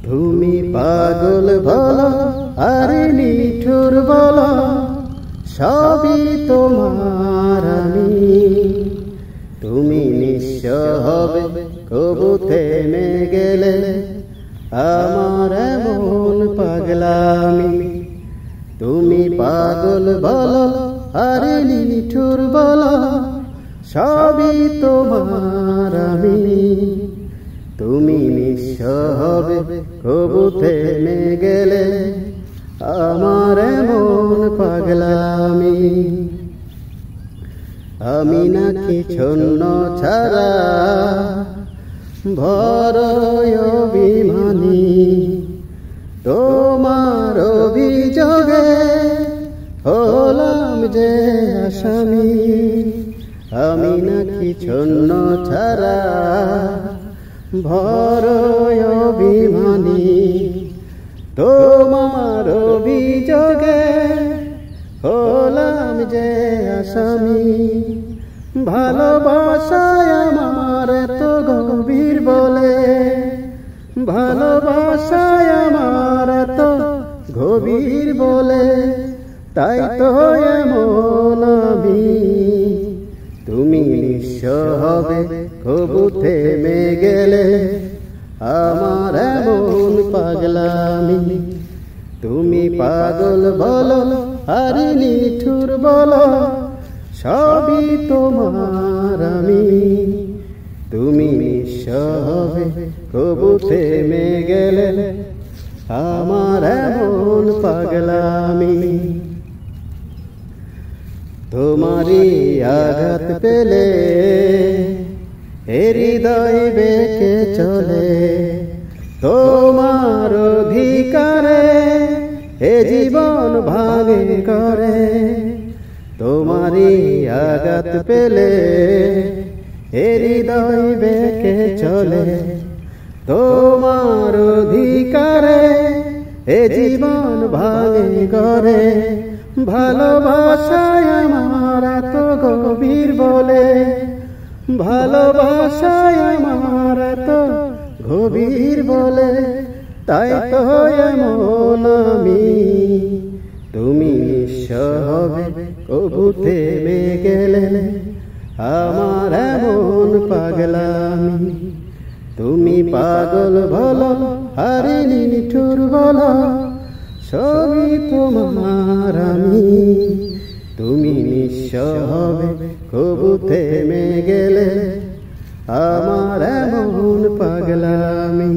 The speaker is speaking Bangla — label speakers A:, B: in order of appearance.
A: তুমি পাগল বলো আর নিঠুর বলো, সবই তোমার আমি। তুমি নিঃস্ব হবে কবু থেমে গেলে, আমার এমন পাগলামি। তুমি পাগল বলো আর নিঠুর বলো, সবই তোমার আমি। তুমি নিঃস্ব হবে কবু থেমে গেলে, আমার এমন পাগলামি। আমি নাকি ছন্ন ছাড়া বড়ই অভিমানী, তোমার অভিযোগে হলাম যে আসামি। আমি নাকি ছন্ন ছাড়া বড়ই অভিমানী, তোমার অভিযোগে হলাম যে আসামি। ভালোবাসায় আমার এত গভীর বলে, ভালোবাসায় আমার এত গভীর বলে, তাই তো এমন আমি। তুমি নিঃস্ব হবে কবু থেমে গেলে, আমার এমন পাগলামি। তুমি পাগল বলো আর নিঠুর বলো, সবই তোমার আমি। তুমি নিঃস্ব হবে কবু থেমে গেলে, আমার এমন পাগলামি। তোমারই আঘাত পেলে হৃদয় বেঁকে চলে, তোমার অধিকারে এ জীবন ভাঙে করে। তোমারই আঘাত পেলে হৃদয় বেঁকে চলে, তোমার অধিকারে এ জীবন ভাঙে করে। ভালোবাসায় আমার এত গভীর বলে, ভালোবাসায় আমার এত গভীর বলে, তাই তো এমন আমি। তুমি নিঃস্ব হবে কবু থেমে গেলে, আমার এমন পাগলামি। তুমি পাগল বলো আর নিঠুর বলো, সবই তোমার আমি। তুমি নিঃস্ব হবে কবু থেমে গেলে, আমার এমন পাগলামি।